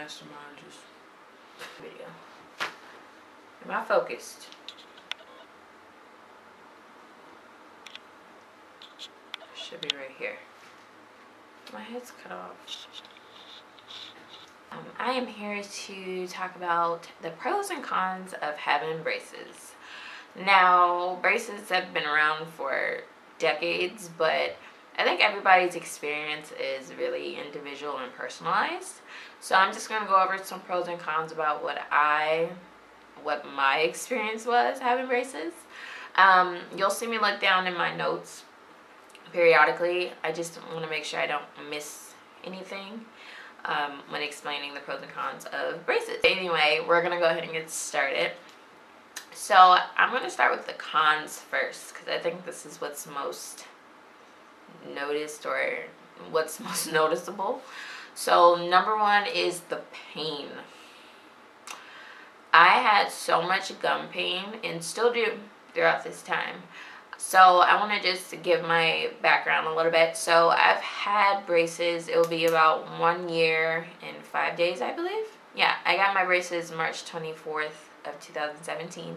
mastermind just video. Am I focused? Should be right here. My head's cut off. I am here to talk about the pros and cons of having braces. Now, braces have been around for decades, but I think everybody's experience is really individual and personalized. So I'm just going to go over some pros and cons about what my experience was having braces. You'll see me look down in my notes periodically. I just want to make sure I don't miss anything when explaining the pros and cons of braces. Anyway, we're going to go ahead and get started. So I'm going to start with the cons first, because I think this is what's most noticed or what's most noticeable. So number one is the pain. I had so much gum pain and still do throughout this time. So I want to just give my background a little bit. So I've had braces. It will be about 1 year and 5 days, I believe. Yeah, I got my braces March 24th of 2017.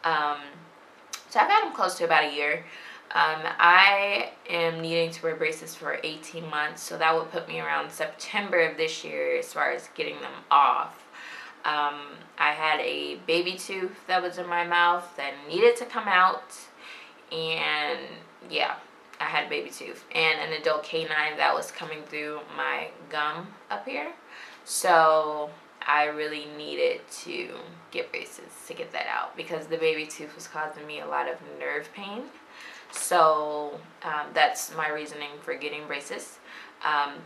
So I've had them close to about a year. I am needing to wear braces for 18 months, so that would put me around September of this year as far as getting them off. I had a baby tooth that was in my mouth that needed to come out, and yeah, I had a baby tooth, and an adult canine that was coming through my gum up here. So I really needed to get braces to get that out because the baby tooth was causing me a lot of nerve pain. So that's my reasoning for getting braces.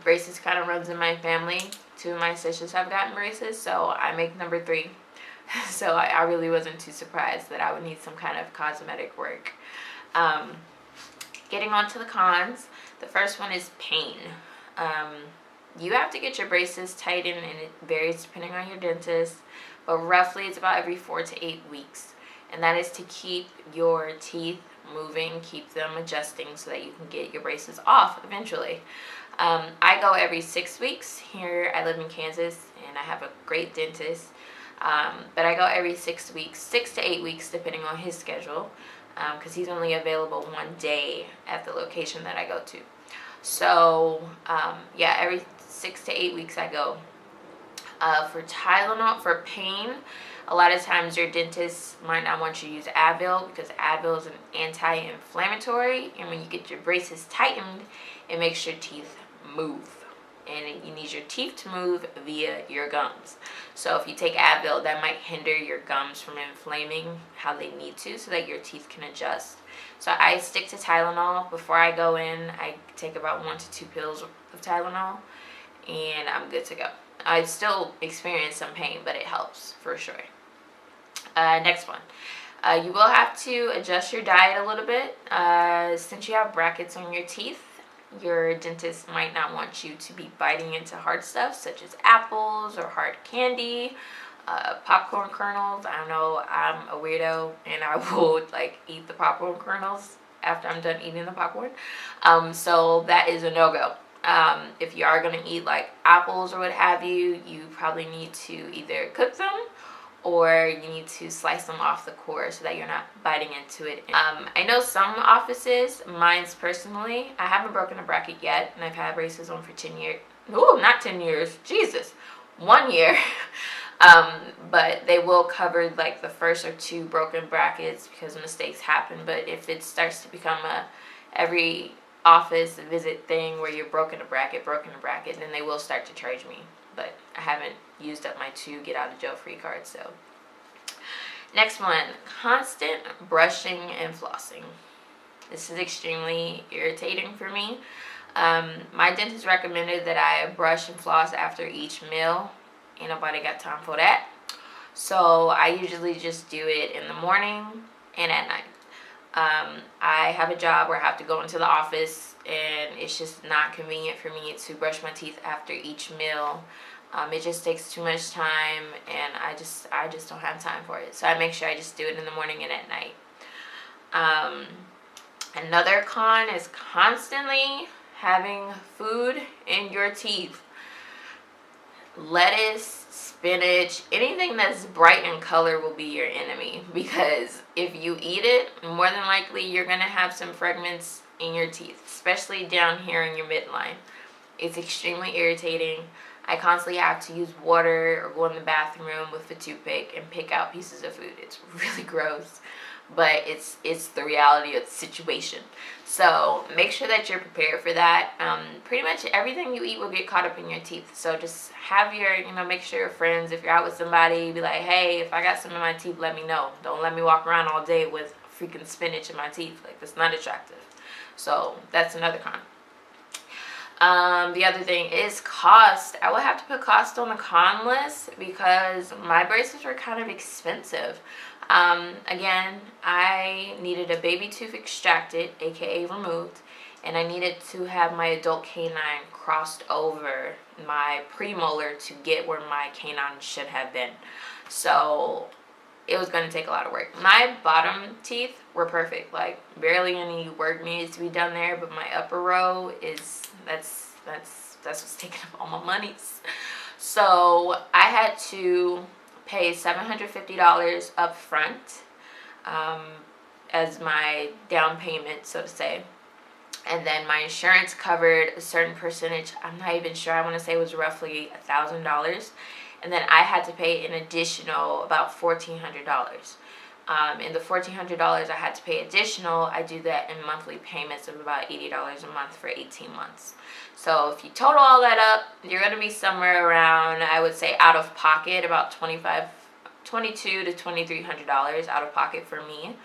Braces kind of runs in my family. 2 of my sisters have gotten braces, so I make number 3. So I really wasn't too surprised that I would need some kind of cosmetic work. Getting on to the cons, the first one is pain. You have to get your braces tightened, and it varies depending on your dentist, but roughly it's about every 4 to 8 weeks, and that is to keep your teeth moving, keep them adjusting so that you can get your braces off eventually. I go every 6 weeks. Here I live in Kansas and I have a great dentist, but I go every 6 weeks, 6 to 8 weeks depending on his schedule, because he's only available 1 day at the location that I go to. So yeah, every 6 to 8 weeks I go. For Tylenol, for pain, a lot of times your dentist might not want you to use Advil because Advil is an anti-inflammatory, and when you get your braces tightened, it makes your teeth move, and you need your teeth to move via your gums. So if you take Advil, that might hinder your gums from inflaming how they need to so that your teeth can adjust. So I stick to Tylenol. Before I go in, I take about 1 to 2 pills of Tylenol, and I'm good to go. I still experience some pain, but it helps for sure. Next one. You will have to adjust your diet a little bit. Since you have brackets on your teeth, your dentist might not want you to be biting into hard stuff such as apples or hard candy, popcorn kernels. I don't know, I'm a weirdo and I will eat the popcorn kernels after I'm done eating the popcorn. So that is a no-go. If you are going to eat apples or what have you, you probably need to either cook them or you need to slice them off the core so that you're not biting into it. I know some offices, mine's personally, I haven't broken a bracket yet, and I've had braces on for 10 years. Ooh, not 10 years, Jesus, 1 year. But they will cover the first or 2 broken brackets because mistakes happen. But if it starts to become a every office visit thing where you're broken a bracket, then they will start to charge me. But I haven't used up my 2 get out of jail free cards. So next one, constant brushing and flossing. This is extremely irritating for me. My dentist recommended that I brush and floss after each meal. Ain't nobody got time for that. So I usually just do it in the morning and at night. I have a job where I have to go into the office, and it's just not convenient for me to brush my teeth after each meal. It just takes too much time, and I just don't have time for it. So I make sure I just do it in the morning and at night. Another con is constantly having food in your teeth. lettuce, spinach, anything that's bright in color will be your enemy, because if you eat it, more than likely you're going to have some fragments in your teeth, especially down here in your midline. It's extremely irritating. I constantly have to use water or go in the bathroom with a toothpick and pick out pieces of food. It's really gross, but it's the reality of the situation. So make sure that you're prepared for that. Pretty much everything you eat will get caught up in your teeth. So just have your, make sure your friends, if you're out with somebody, be like, hey, if I got some in my teeth, let me know. Don't let me walk around all day with freaking spinach in my teeth. Like, that's not attractive. So that's another con. The other thing is cost. I will have to put cost on the con list because my braces were kind of expensive. Again, I needed a baby tooth extracted, aka removed, and I needed to have my adult canine crossed over my premolar to get where my canine should have been. So it was going to take a lot of work. My bottom teeth were perfect, like barely any work needs to be done there, but my upper row is, that's what's taking up all my monies. So I had to pay $750 up front as my down payment, so to say. And then my insurance covered a certain percentage. I'm not even sure. I want to say it was roughly $1,000. And then I had to pay an additional about $1,400. And the $1,400 I had to pay additional, I do that in monthly payments of about $80 a month for 18 months. So if you total all that up, you're going to be somewhere around, I would say, out of pocket, about $2,200 to $2,300 out of pocket for me.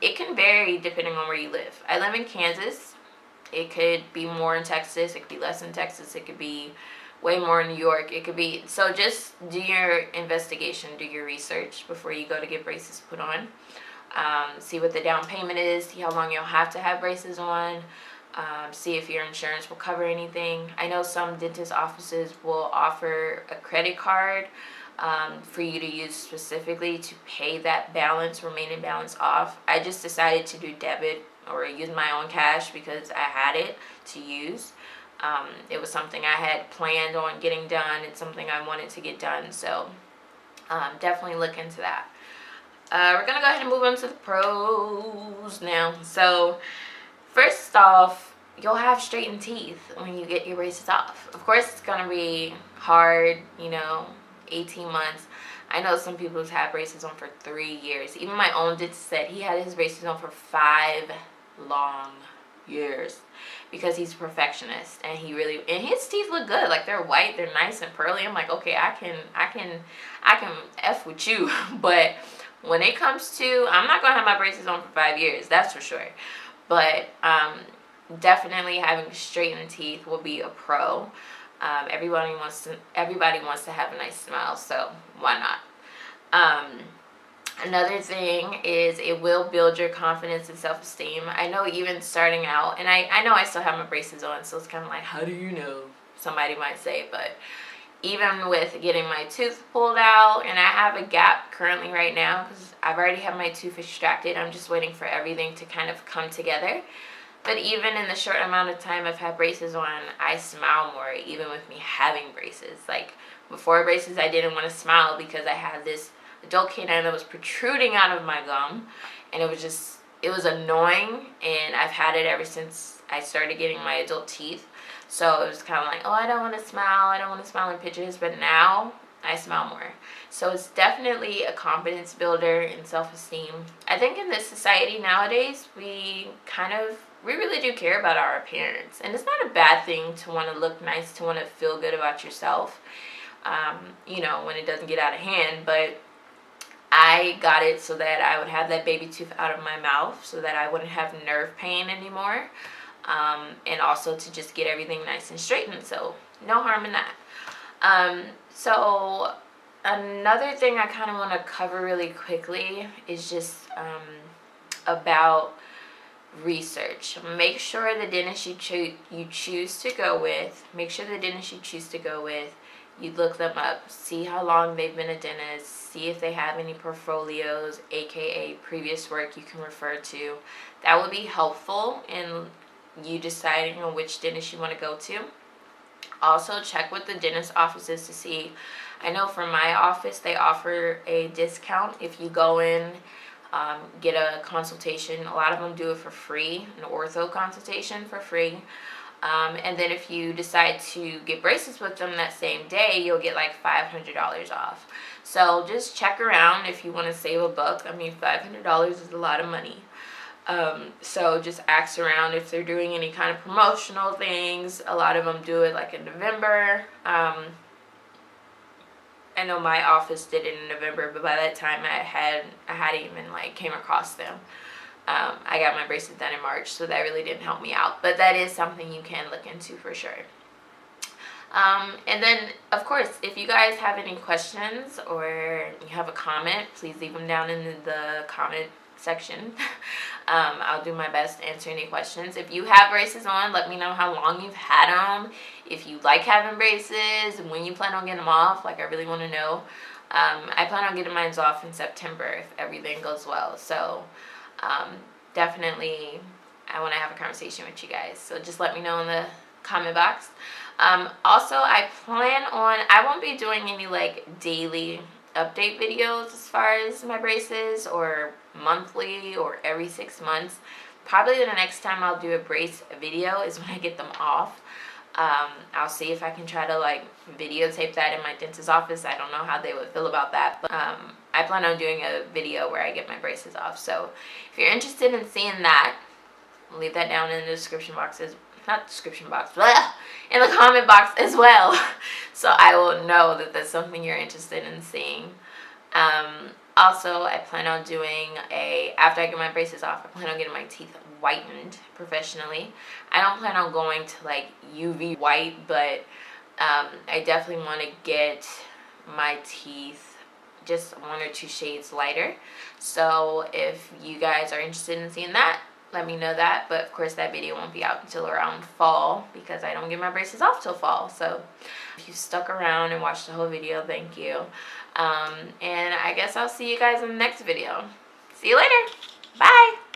It can vary depending on where you live. I live in Kansas. It could be more in Texas. It could be less in Texas. It could be way more in New York. It could be, so just do your investigation, do your research before you go to get braces put on. See what the down payment is, see how long you'll have to have braces on, see if your insurance will cover anything. I know some dentist offices will offer a credit card for you to use specifically to pay that balance, remaining balance off. I just decided to do debit or use my own cash because I had it to use. It was something I had planned on getting done. It's something I wanted to get done. So definitely look into that. We're going to go ahead and move on to the pros now. So first off, you'll have straightened teeth when you get your braces off. Of course, it's going to be hard, 18 months. I know some people have had braces on for 3 years. Even my own dentist said he had his braces on for 5 long years because he's a perfectionist, and and his teeth look good. Like, they're white, they're nice and pearly. I'm like, okay, I can F with you. But when it comes to, I'm not gonna have my braces on for 5 years, that's for sure. But definitely having straightened teeth will be a pro. Everybody wants to have a nice smile, so why not? Another thing is it will build your confidence and self-esteem. I know even starting out, and I know I still have my braces on, so it's kind of like, how do you know? Somebody might say, but even with getting my tooth pulled out, and I have a gap currently right now because I've already had my tooth extracted. I'm just waiting for everything to kind of come together. But even in the short amount of time I've had braces on, I smile more, even with me having braces. Like, before braces, I didn't want to smile because I had this adult canine that was protruding out of my gum, and it was annoying, and I've had it ever since I started getting my adult teeth. So it was kind of like, oh, I don't want to smile in pictures, but now I smile more. So it's definitely a confidence builder and self-esteem. I think in this society nowadays, we really do care about our appearance, and it's not a bad thing to want to look nice, to want to feel good about yourself, when it doesn't get out of hand. But I got it so that I would have that baby tooth out of my mouth, so that I wouldn't have nerve pain anymore, and also to just get everything nice and straightened. So no harm in that. So another thing I kind of want to cover really quickly is just about research. Make sure the dentist you choose to go with, you look them up, see how long they've been a dentist, see if they have any portfolios, aka previous work you can refer to. That would be helpful in you deciding on which dentist you want to go to. Also, check with the dentist offices to see. I know for my office, they offer a discount if you go in, get a consultation. A lot of them do it for free, an ortho consultation for free. And then if you decide to get braces with them that same day, you'll get like $500 off. So just check around if you want to save a buck. I mean, $500 is a lot of money. So just ask around if they're doing any kind of promotional things. A lot of them do it like in November. I know my office did it in November, but by that time I hadn't even like came across them. I got my braces done in March, so that really didn't help me out. But that is something you can look into for sure. And then, of course, if you guys have any questions or you have a comment, please leave them down in the comment section. I'll do my best to answer any questions. If you have braces on, let me know how long you've had them. If you like having braces, when you plan on getting them off. Like, I really want to know. I plan on getting mine off in September if everything goes well. So, definitely, I want to have a conversation with you guys. So just let me know in the comment box. Also, I won't be doing any like daily update videos as far as my braces, or monthly, or every 6 months. Probably the next time I'll do a brace video is when I get them off. I'll see if I can try to like videotape that in my dentist's office. I don't know how they would feel about that, but I plan on doing a video where I get my braces off. So if you're interested in seeing that, leave that down in the description boxes. Not description box, blah, in the comment box as well, so I will know that that's something you're interested in seeing. Also, I plan on doing after I get my braces off, I plan on getting my teeth whitened professionally. I don't plan on going to like UV white, but I definitely want to get my teeth just 1 or 2 shades lighter. So if you guys are interested in seeing that, let me know that. But of course that video won't be out until around fall, because I don't get my braces off till fall. So if you stuck around and watched the whole video, thank you. And I guess I'll see you guys in the next video. See you later. Bye.